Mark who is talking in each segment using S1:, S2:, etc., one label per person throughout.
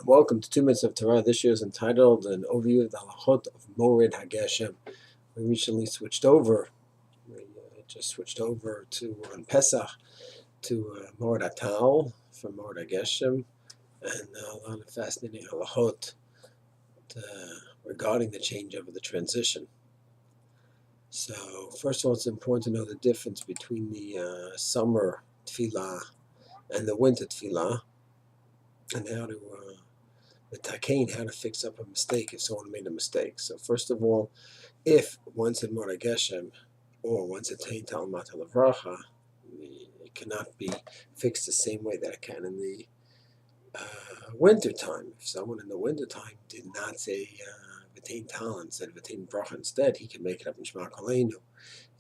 S1: Welcome to 2 Minutes of Torah. This year is entitled An Overview of the Halachot of Morid Hageshem. We recently switched over. We just switched over to on Pesach to Morid Atal from Morid Hageshem, and a lot of fascinating halachot regarding the changeover, the transition. So first of all, it's important to know the difference between the summer tefilla and the winter tefilla, and how to how to fix up a mistake if someone made a mistake. So first of all, if once in Morid Hageshem or once attained Talmata Lavracha, it cannot be fixed the same way that it can in the winter time. If someone in the winter time did not say V'tein Tal and said V'tein Bracha instead, he can make it up in Shema Koleinu.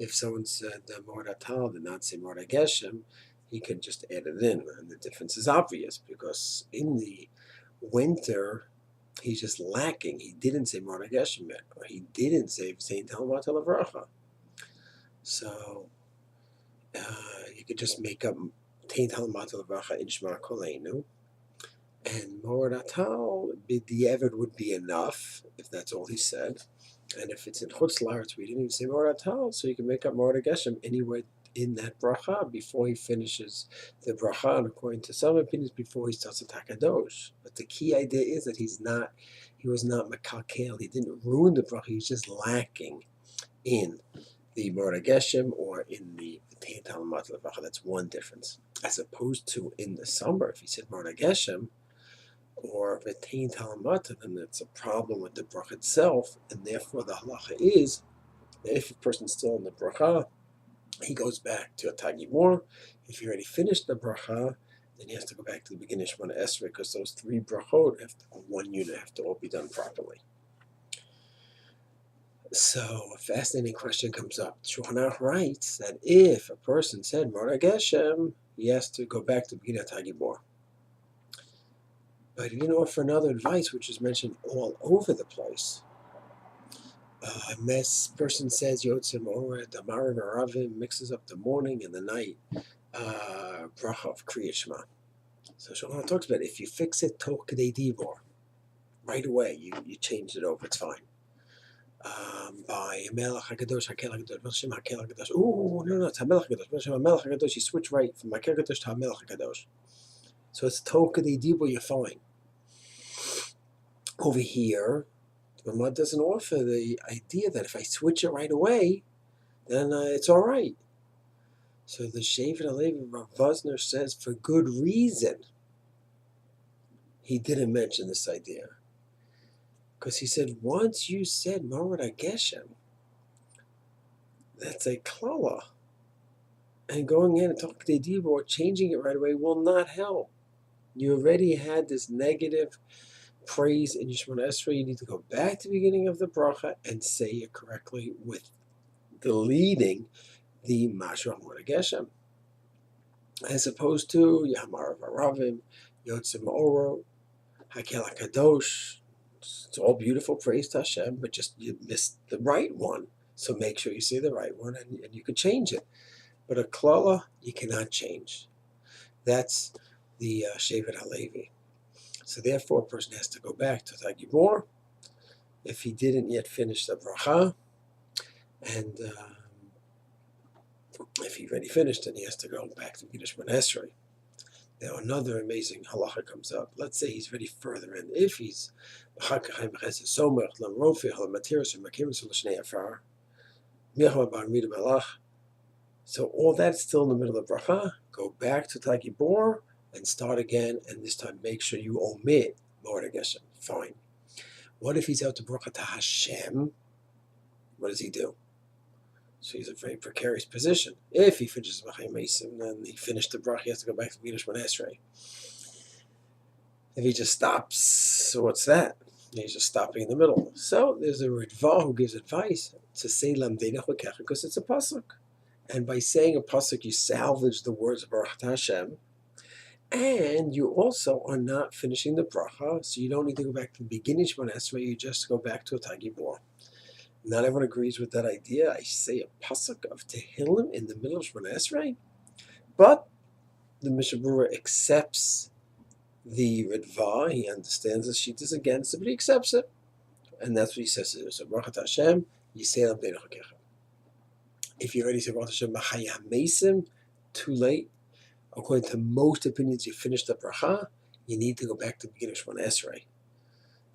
S1: If someone said Morid Atal did not say Morid Hageshem, he can just add it in, and the difference is obvious because in the winter, he's just lacking. He didn't say Morid Hageshem yet, or he didn't say V'tein Talmata Lavracha. So you could just make up V'tein Talmata Lavracha in Shema Koleinu, and Morid Atal b'diavad would be enough if that's all he said. And if it's in Chutz La'aretz, we didn't even say Morid Atal, so you can make up Morid Hageshem anywhere in that bracha before he finishes the bracha, and according to some opinions, before he starts the takadosh. But the key idea is that he was not makalkel. He didn't ruin the bracha. He's just lacking in the Morid Hageshem or in the V'tein Talmata Lavracha. That's one difference, as opposed to in the summer. If he said Morid Hageshem or V'tein Talmata, then that's a problem with the bracha itself, and therefore the halacha is that if a person's still in the bracha, he goes back to a tagibor. If he already finished the bracha, then he has to go back to the beginning of Shemona Esrei, because those three brachot, one unit, have to all be done properly. So a fascinating question comes up. Shulchan Aruch writes that if a person said Morid Hageshem, he has to go back to the beginning of tagibor. But he didn't offer another advice, which is mentioned all over the place. A person says Yotzim Morid, the Morid Aravim, mixes up the morning and the night bracha of Kriya Shema. So Shulchan talks about if you fix it tok k'dei dibor, right away you change it over, it's fine. By Melech HaKadosh, Hakel HaKadosh, Hashem Hakel HaKadosh. No, it's HaMelech HaKadosh, Hashem HaMelech HaKadosh. You switch right from Hakel HaKadosh to HaMelech HaKadosh. So it's tok k'dei dibor, you're fine. Over here, the Ramad doesn't offer the idea that if I switch it right away, then it's all right. So the Shevet HaLevi Rav Vosner says, for good reason, he didn't mention this idea. Because he said, once you said Morid Hageshem, that's a klala. And going in and talking to Dibor, changing it right away will not help. You already had this negative praise in Shemona Esrei. You need to go back to the beginning of the bracha and say it correctly with deleting the Mashra Morid Hageshem, as opposed to Yamar Varavim, Yotzim Oro, Hakel HaKadosh. It's all beautiful, praise to Hashem, but just you missed the right one. So make sure you say the right one, and you can change it. But a klala, you cannot change. That's the Shevet HaLevi. So therefore, a person has to go back to Tagibor if he didn't yet finish the bracha, and if he already finished, then he has to go back to Shemona Esrei. Now another amazing halacha comes up. Let's say he's already further in. If he's so all that's still in the middle of the bracha. Go back to Tagibor and start again, and this time make sure you omit Morid Hageshem. Fine. What if he's out to bracha to Hashem? What does he do? So he's in a very precarious position. If he finishes B'chai Mesim, then he finished the bracha, he has to go back to Shemona Esrei. If he just stops, so what's that? He's just stopping in the middle. So there's a Ritva who gives advice to say Lamdeinach L'kecha, because it's a pasuk. And by saying a pasuk, you salvage the words of Baruch Hashem, and you also are not finishing the bracha, so you don't need to go back to the beginning of Shemona Esrei, you just go back to a Tagibor. Not everyone agrees with that idea. I say a pasuk of Tehillim in the middle of Shemona Esrei, but the Mishnah Berurah accepts the Ritva, he understands the sheet is against it, but he accepts it. And that's what he says. So, Baruch Hashem, Yisrael B'nei Chakecha. If you already say Baruch Hashem, Machaya Mesim, too late. According to most opinions, you finished the bracha, you need to go back to the beginning of Shemona Esrei.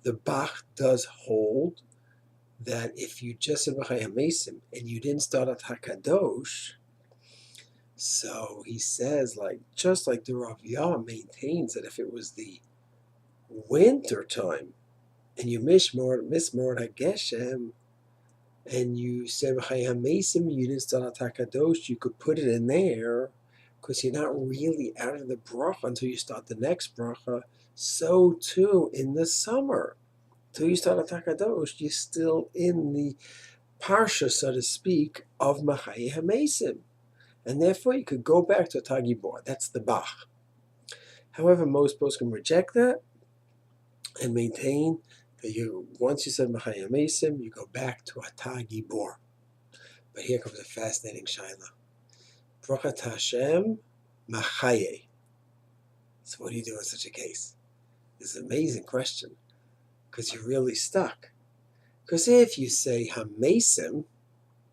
S1: The Bach does hold that if you just said Machaya Mesim and you didn't start at Hakadosh, so he says, just like the Rav Yah maintains that if it was the winter time and you miss Morid Hageshem and you said Machaya Mesim, you didn't start at Hakadosh, you could put it in there because you're not really out of the bracha until you start the next bracha. So too in the summer, till you start at Hakadosh, you're still in the parsha, so to speak, of Machaya Mesim. And therefore, you could go back to Tagibor. That's the Bach. However, most poskim can reject that and maintain that once you said Machaya Mesim, you go back to Tagibor. But here comes a fascinating shaila. Brachat Hashem Machaye. So what do you do in such a case? It's an amazing question because you're really stuck. Because if you say Hamesim,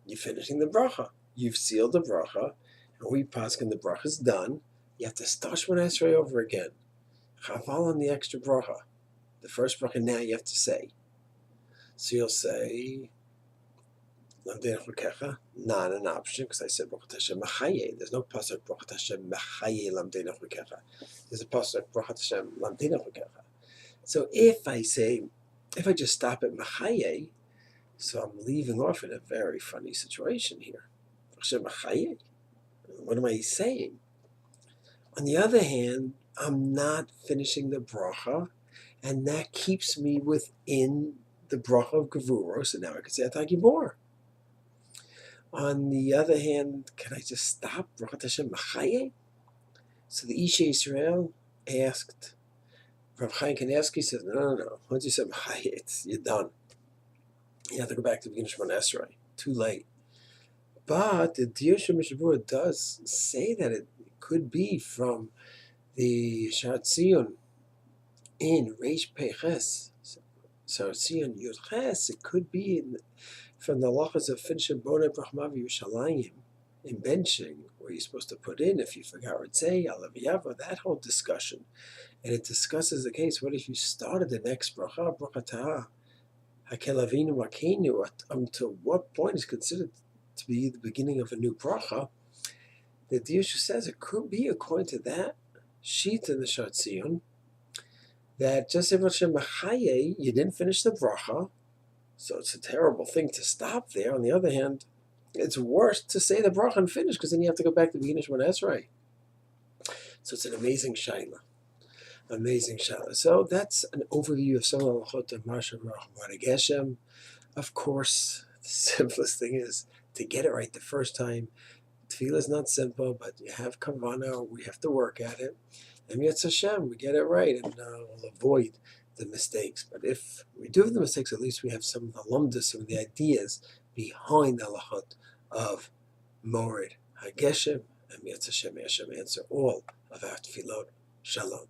S1: you're finishing the bracha. You've sealed the bracha. And we paskin the bracha is done. You have to start Shemona Esrei over again. Chaval on the extra bracha. The first bracha now you have to say. So you'll say, Lamdei Nechukecha, not an option because I said Brachat Hashem Machaye. There's no pasuk Brachat Hashem Machaye Lamdei Nechukecha. There's a pasuk Brachat Hashem Lamdei Nechukecha. So if I just stop at Machaye, so I'm leaving off in a very funny situation here. Hashem Machaye. What am I saying? On the other hand, I'm not finishing the bracha, and that keeps me within the bracha of Gevuros, and now I can say Atagibor. On the other hand, can I just stop Brachat Hashem Machaye? So the Isha Yisrael asked, Rav Chaim Kanievsky says, no. Once you said Machaye, you're done. You have to go back to the beginning of Shemona Esrei. Too late. But the Dirshu Mishabura does say that it could be from the Sha'ar Tziyun in Reish Peches. Sha'ar Tziyun Yud Ches. It could be from the halachos of finishing Bonei Brachma V'Yushalayim in benching, where you're supposed to put in if you forgot Ritzei, Alav Yava, that whole discussion. And it discusses the case, what if you started the next bracha, Bracha Ta'ah, Hakel Avinu Makenu, until what point is considered to be the beginning of a new bracha? The Dirshu says it could be according to that sheet in the Sha'ar Tziyun that just if Hashem Machaye, you didn't finish the bracha, so it's a terrible thing to stop there. On the other hand, it's worse to say the bracha and finish because then you have to go back to the beginning of Shemona Esrei. So it's an amazing shaila. Amazing shaila. So that's an overview of some of the halachot of Marsha Hageshem. Of course, the simplest thing is to get it right the first time. Tefillah is not simple, but you have kavanah. We have to work at it. And Yetz Hashem, we get it right, and we'll avoid the mistakes. But if we do the mistakes, at least we have some of the lumdus, some of the ideas behind the halachot of Morid, Hageshem, and Yetz Hashem, Hashem answer all of our tefillot. Shalom.